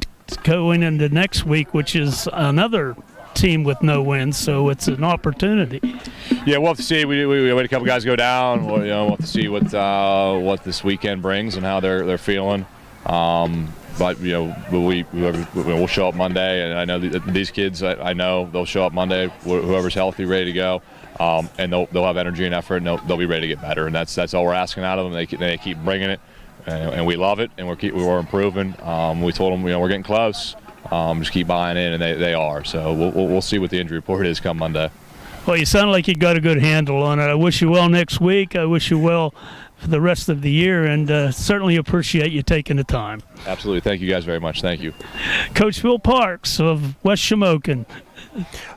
going into next week, which is another team with no wins, so it's an opportunity? Yeah, we'll have to see. We had a couple guys go down. We'll have to see what this weekend brings and how they're feeling. But we'll show up Monday, and I know these kids. I know they'll show up Monday. Whoever's healthy, ready to go, and they'll have energy and effort, and they'll be ready to get better. And that's all we're asking out of them. They keep bringing it, and we love it, and we're improving. We told them we're getting close. Just keep buying in, and they are. So we'll see what the injury report is come Monday. Well, you sound like you got a good handle on it. I wish you well next week. I wish you well for the rest of the year, and certainly appreciate you taking the time. Absolutely. Thank you guys very much. Thank you. Coach Phil Parks of West Shamokin.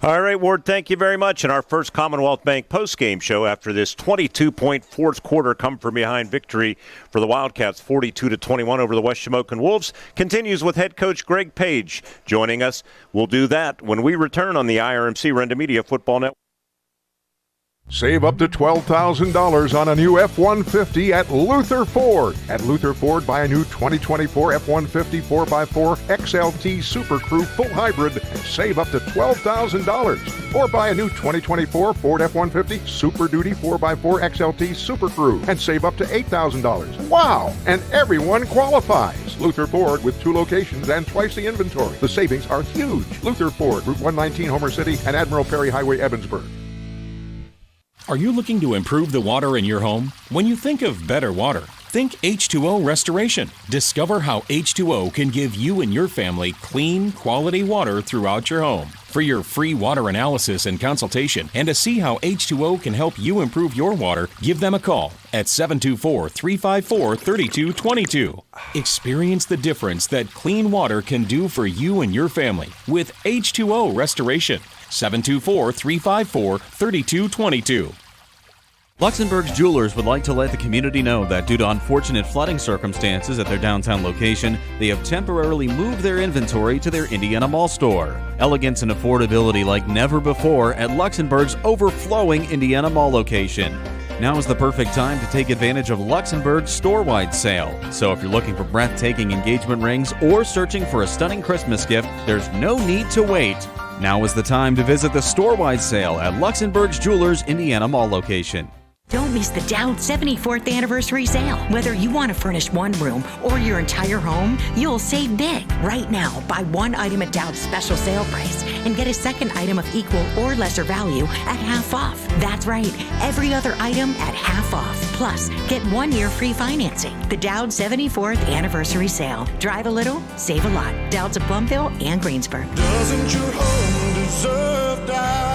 All right, Ward, thank you very much. And our first Commonwealth Bank postgame show after this 22-point fourth quarter come-from-behind victory for the Wildcats, 42-21 over the West Shamokin Wolves, continues with head coach Greg Page joining us. We'll do that when we return on the IRMC Renda Media Football Network. Save up to $12,000 on a new F-150 at Luther Ford. At Luther Ford, buy a new 2024 F-150 4x4 XLT Super Crew full hybrid and save up to $12,000. Or buy a new 2024 Ford F-150 Super Duty 4x4 XLT Super Crew and save up to $8,000. Wow! And everyone qualifies. Luther Ford with 2 locations and twice the inventory. The savings are huge. Luther Ford, Route 119, Homer City, and Admiral Perry Highway, Evansburg. Are you looking to improve the water in your home? When you think of better water, think H2O Restoration. Discover how H2O can give you and your family clean, quality water throughout your home. For your free water analysis and consultation, and to see how H2O can help you improve your water, give them a call at 724-354-3222. Experience the difference that clean water can do for you and your family with H2O Restoration. 724-354-3222. Luxembourg's Jewelers would like to let the community know that due to unfortunate flooding circumstances at their downtown location, they have temporarily moved their inventory to their Indiana Mall store. Elegance and affordability like never before at Luxembourg's overflowing Indiana Mall location. Now is the perfect time to take advantage of Luxembourg's store-wide sale. So if you're looking for breathtaking engagement rings or searching for a stunning Christmas gift, there's no need to wait. Now is the time to visit the store-wide sale at Luxembourg's Jewelers Indiana Mall location. Don't miss the Dowd 74th anniversary sale. Whether you want to furnish one room or your entire home, you'll save big. Right now, buy one item at Dowd's special sale price and get a second item of equal or lesser value at half off. That's right, every other item at half off. Plus, get 1 year free financing. The Dowd 74th anniversary sale. Drive a little, save a lot. Dowd's of Plumville and Greensburg. Doesn't your home deserve Dowds?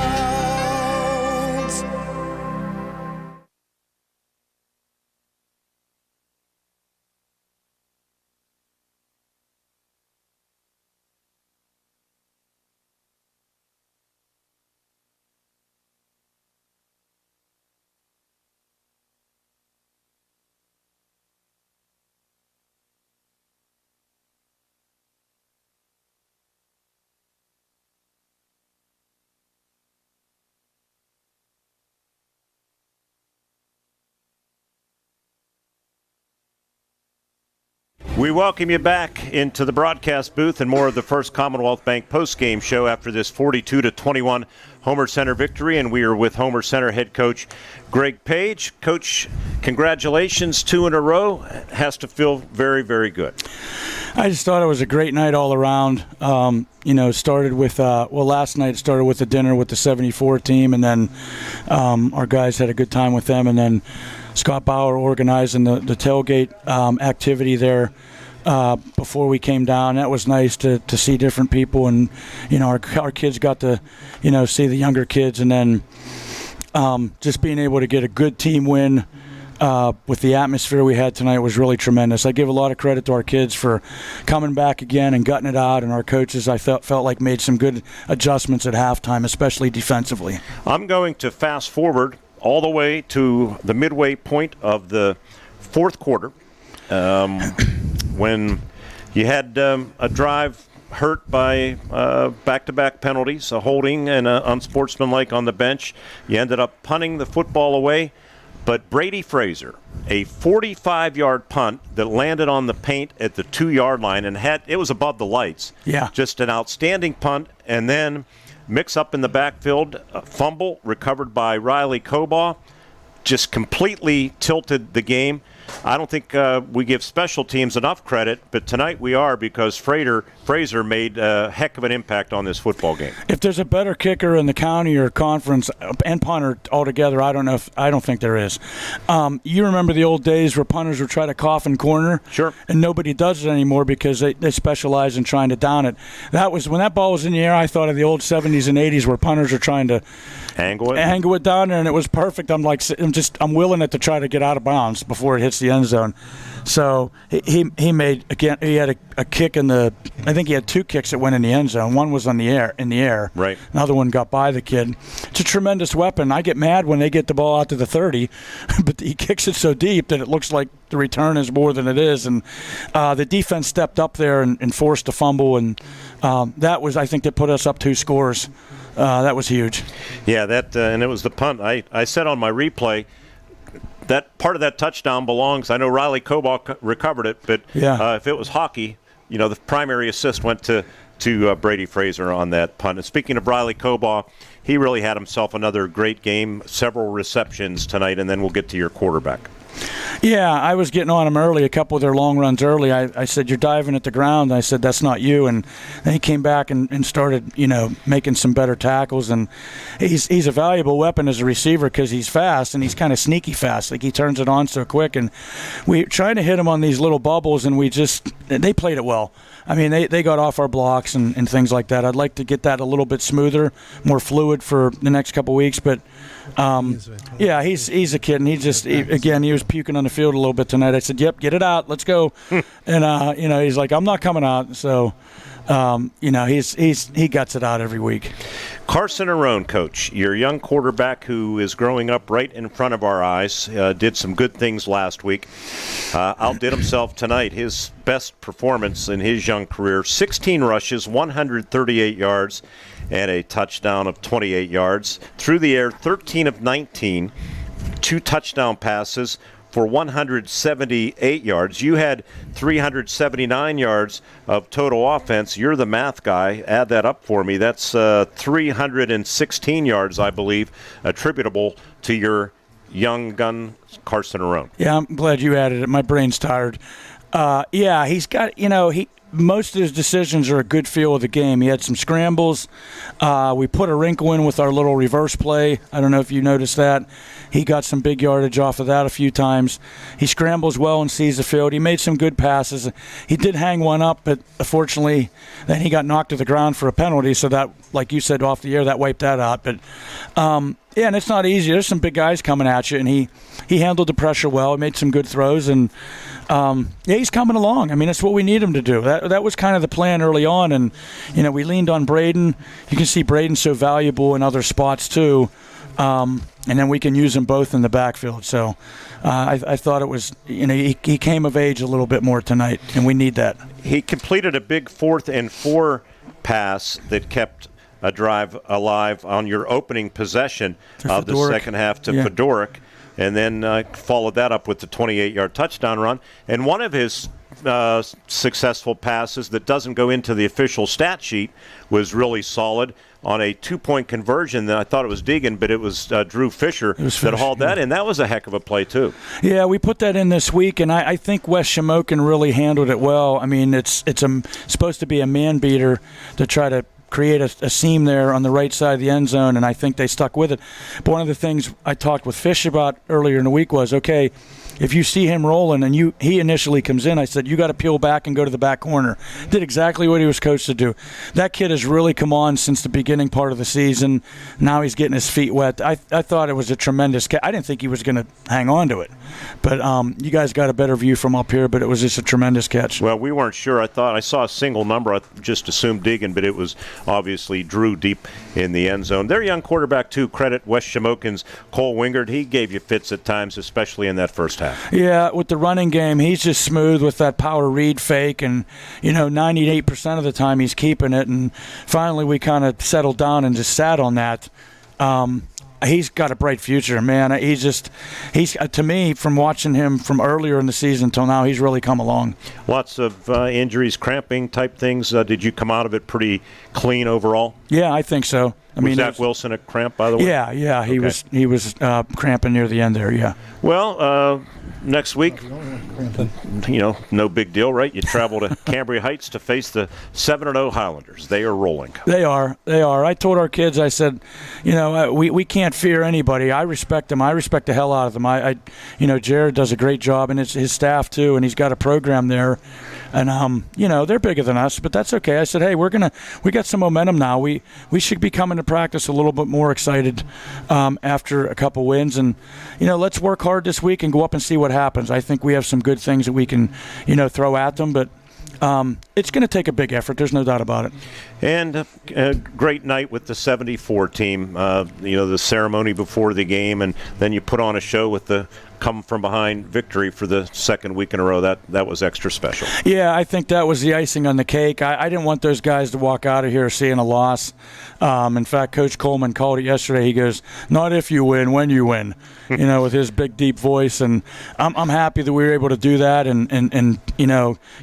We welcome you back into the broadcast booth and more of the First Commonwealth Bank postgame show after this 42-21 Homer Center victory, and we are with Homer Center head coach Greg Page. Coach, congratulations, 2 in a row. Has to feel very, very good. I just thought it was a great night all around. Started with, last night it started with a dinner with the 74 team, and then our guys had a good time with them, and then Scott Bauer organizing the tailgate activity there before we came down. That was nice to see different people, and our kids got to see the younger kids, and then just being able to get a good team win with the atmosphere we had tonight was really tremendous. I give a lot of credit to our kids for coming back again and gutting it out, and our coaches I felt like made some good adjustments at halftime, especially defensively. I'm going to fast forward all the way to the midway point of the fourth quarter when you had a drive hurt by back-to-back penalties, a holding and unsportsmanlike on the bench. You ended up punting the football away, but Brady Fraser, a 45-yard punt that landed on the paint at the 2-yard line, and it was above the lights. Yeah. Just an outstanding punt, and then mix up in the backfield, fumble recovered by Riley Cobaugh, just completely tilted the game. I don't think we give special teams enough credit, but tonight we are, because Fraser made a heck of an impact on this football game. If there's a better kicker in the county or conference and punter altogether, I don't think there is. You remember the old days where punters would try to cough and corner? Sure. And nobody does it anymore because they specialize in trying to down it. That was when that ball was in the air. I thought of the old 70s and 80s where punters are trying to angle it down there, and it was perfect. I'm willing it to try to get out of bounds before it hits the end zone. So he made, again, he had a kick I think he had 2 kicks that went in the end zone. One was in the air. Right. Another one got by the kid. It's a tremendous weapon. I get mad when they get the ball out to the 30, but he kicks it so deep that it looks like the return is more than it is. And the defense stepped up there and forced a fumble, and that was, I think, that put us up 2 scores. That was huge. Yeah, and it was the punt. I said on my replay, that part of that touchdown belongs. I know Riley Cobaugh recovered it, but if it was hockey, the primary assist went to Brady Fraser on that punt. And speaking of Riley Cobaugh, he really had himself another great game, several receptions tonight, and then we'll get to your quarterback. Yeah, I was getting on him early, a couple of their long runs early. I said, "You're diving at the ground." I said, "That's not you." And then he came back and started, making some better tackles. And he's a valuable weapon as a receiver because he's fast, and he's kind of sneaky fast. Like, he turns it on so quick. And we trying to hit him on these little bubbles, and they played it well. I mean, they got off our blocks and things like that. I'd like to get that a little bit smoother, more fluid for the next couple of weeks. But, he's a kid, and he was puking on the field a little bit tonight. I said, "Yep, get it out. Let's go." And, he's like, "I'm not coming out." So, he guts it out every week. Carson Arone, Coach, your young quarterback who is growing up right in front of our eyes, did some good things last week. Outdid himself tonight. His best performance in his young career, 16 rushes, 138 yards, and a touchdown of 28 yards. Through the air, 13 of 19, 2 touchdown passes for 178 yards. You had 379 yards of total offense. You're the math guy. Add that up for me. That's 316 yards, I believe, attributable to your young gun Carson Arone. Yeah, I'm glad you added it. My brain's tired. He's got, most of his decisions are a good feel of the game. He had some scrambles. We put a wrinkle in with our little reverse play. I don't know if you noticed that. He got some big yardage off of that a few times. He scrambles well and sees the field. He made some good passes. He did hang one up, but unfortunately then he got knocked to the ground for a penalty, so that, like you said off the air, that wiped that out. But and it's not easy. There's some big guys coming at you, and he handled the pressure well. He made some good throws, and he's coming along. I mean, that's what we need him to do. That was kind of the plan early on, and we leaned on Braden. You can see Braden's so valuable in other spots too, and then we can use them both in the backfield. So I thought it was, he came of age a little bit more tonight, and we need that. He completed a big 4th and 4 pass that kept a drive alive on your opening possession of the second half to Fedoruk, and then followed that up with the 28-yard touchdown run. And one of his successful passes that doesn't go into the official stat sheet was really solid on a 2-point conversion. That I thought it was Deegan, but it was Drew Fisher that hauled that in. That was a heck of a play, too. Yeah, we put that in this week, and I think Wes Shamokin really handled it well. I mean, it's supposed to be a man beater to try to create a seam there on the right side of the end zone, and I think they stuck with it. But one of the things I talked with Fish about earlier in the week was, okay, if you see him rolling and he initially comes in, I said, you got to peel back and go to the back corner. Did exactly what he was coached to do. That kid has really come on since the beginning part of the season. Now he's getting his feet wet. I thought it was a tremendous catch. I didn't think he was going to hang on to it. But you guys got a better view from up here, but it was just a tremendous catch. Well, we weren't sure. I saw a single number. I just assumed Deegan, but it was obviously Drew deep in the end zone. Their young quarterback, too, credit West Shamokin's Cole Wingard. He gave you fits at times, especially in that first half. Yeah, with the running game, he's just smooth with that power read fake, and 98% of the time he's keeping it. And finally, we kind of settled down and just sat on that. He's got a bright future, man. He's to me, from watching him from earlier in the season till now, he's really come along. Lots of injuries, cramping type things. Did you come out of it pretty clean overall? Yeah, I think so. Was Zach Wilson a cramp, by the way? Yeah, he was cramping near the end there. Yeah. Well, next week, no big deal, right? You travel to Cambria Heights to face the 7-0 Highlanders. They are rolling. They are. I told our kids, I said, we can't fear anybody. I respect them. I respect the hell out of them. Jared does a great job, and it's his staff too, and he's got a program there. And they're bigger than us, but that's okay. I said, hey, we got some momentum now. We should be coming to practice a little bit more excited after a couple wins, and let's work hard this week and go up and see what happens. I think we have some good things that we can throw at them, but it's going to take a big effort. There's no doubt about it. And a great night with the 74 team. The ceremony before the game, and then you put on a show with the come-from-behind victory for the second week in a row. That was extra special. Yeah, I think that was the icing on the cake. I didn't want those guys to walk out of here seeing a loss. In fact, Coach Coleman called it yesterday. He goes, not if you win, when you win, with his big, deep voice. And I'm happy that we were able to do that and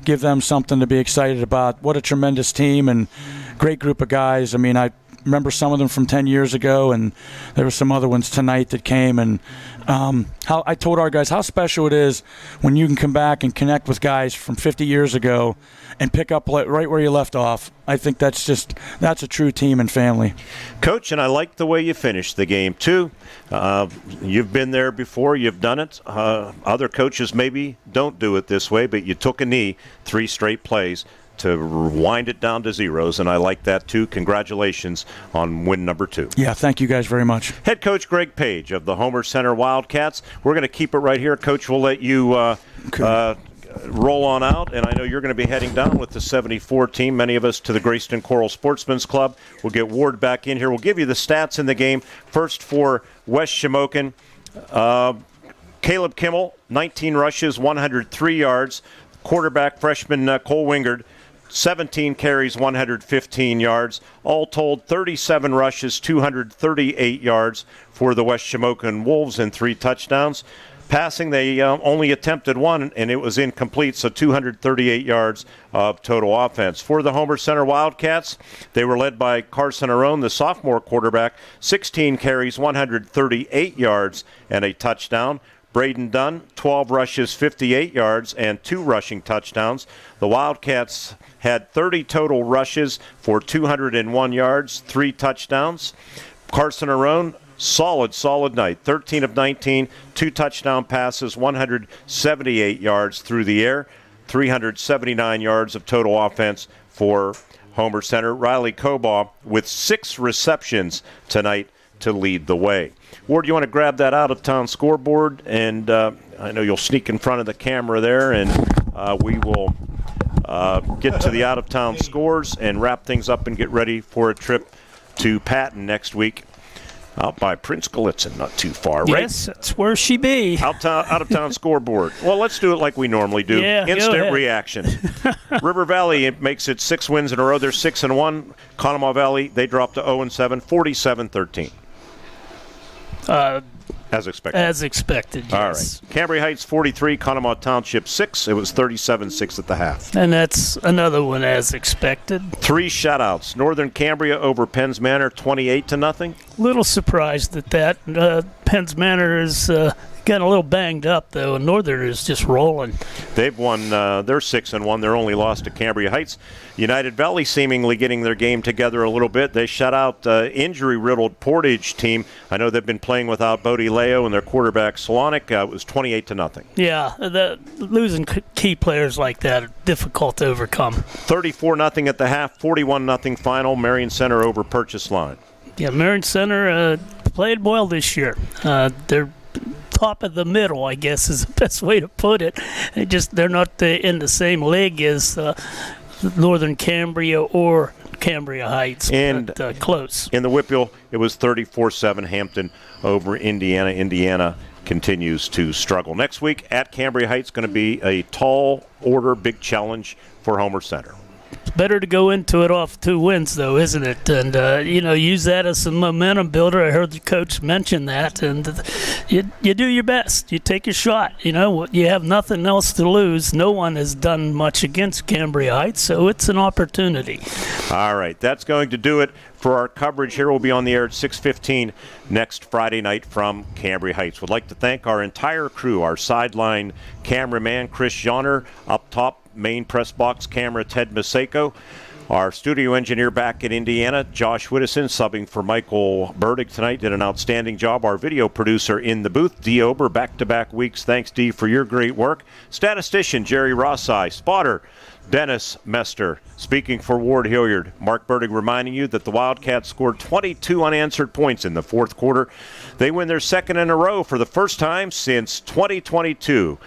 give them something to be excited about. What a tremendous team and great group of guys. I mean, I remember some of them from 10 years ago, and there were some other ones tonight that came. And how I told our guys how special it is when you can come back and connect with guys from 50 years ago and pick up right where you left off. I think that's a true team and family. Coach, and I like the way you finished the game, too. You've been there before. You've done it. Other coaches maybe don't do it this way, but you took a knee 3 straight plays to wind it down to zeros, and I like that too. Congratulations on win number 2. Yeah, thank you guys very much. Head coach Greg Page of the Homer Center Wildcats. We're going to keep it right here. Coach, we'll let you roll on out, and I know you're going to be heading down with the 74 team, many of us to the Greyston Coral Sportsman's Club. We'll get Ward back in here. We'll give you the stats in the game. First for West Shamokin. Caleb Kimmel, 19 rushes, 103 yards. Quarterback freshman Cole Wingard, 17 carries, 115 yards. All told, 37 rushes, 238 yards for the West Shamokin Wolves and 3 touchdowns. Passing, they only attempted one, and it was incomplete, so 238 yards of total offense. For the Homer Center Wildcats, they were led by Carson Arone, the sophomore quarterback, 16 carries, 138 yards, and a touchdown. Braden Dunn, 12 rushes, 58 yards, and 2 rushing touchdowns. The Wildcats had 30 total rushes for 201 yards, 3 touchdowns. Carson Arone, solid night. 13 of 19, 2 touchdown passes, 178 yards through the air, 379 yards of total offense for Homer Center. Riley Cobaugh with 6 receptions tonight to lead the way. Ward, you want to grab that out-of-town scoreboard? And I know you'll sneak in front of the camera there, and we will get to the out-of-town scores and wrap things up and get ready for a trip to Patton next week. Out by Prince Gallitzin, not too far, right? Yes, that's where she be. Out-of-town scoreboard. Well, let's do it like we normally do. Yeah, instant reactions. River Valley makes it 6 wins in a row. They're 6-1. Conemaugh Valley, they dropped to 0-7, 47-13. As expected. As expected, yes. All right. Cambria Heights 43, Conemaugh Township 6. It was 37-6 at the half. And that's another one as expected. 3 shutouts. Northern Cambria over Penns Manor 28-0. Little surprised at that. Penns Manor is getting a little banged up, though, and Northern is just rolling. They've won. They're 6-1. Their only loss to Cambria Heights. United Valley seemingly getting their game together a little bit. They shut out injury-riddled Portage team. I know they've been playing without Bodie Leo and their quarterback Solonic. It was 28-0. Yeah, losing key players like that are difficult to overcome. 34-0 at the half, 41-0 final. Marion Center over Purchase Line. Yeah, Marion Center played well this year. They're top of the middle, I guess, is the best way to put it. They're not in the same league as Northern Cambria or Cambria Heights, and but close. In the Whitfield, it was 34-7 Hampton over Indiana. Indiana continues to struggle. Next week at Cambria Heights going to be a tall order, big challenge for Homer Center. It's better to go into it off 2 wins, though, isn't it? And, use that as some momentum builder. I heard the coach mention that. And you do your best. You take your shot. You have nothing else to lose. No one has done much against Cambria Heights, so it's an opportunity. All right. That's going to do it for our coverage here. We'll be on the air at 6:15 next Friday night from Cambria Heights. Would like to thank our entire crew, our sideline cameraman, Chris Joner, up top, main press box camera, Ted Maseko. Our studio engineer back in Indiana, Josh Whittison, subbing for Michael Burdick tonight, did an outstanding job. Our video producer in the booth, Dee Ober, back-to-back weeks. Thanks, Dee, for your great work. Statistician, Jerry Rossai. Spotter, Dennis Mester. Speaking for Ward Hilliard, Mark Burdick reminding you that the Wildcats scored 22 unanswered points in the fourth quarter. They win their second in a row for the first time since 2022.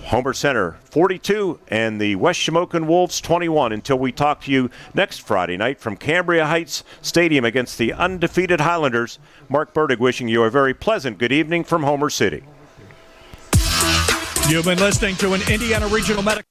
Homer Center 42 and the West Shamokin Wolves 21 until we talk to you next Friday night from Cambria Heights Stadium against the undefeated Highlanders. Mark Burdick wishing you a very pleasant good evening from Homer City. You've been listening to an Indiana Regional Medical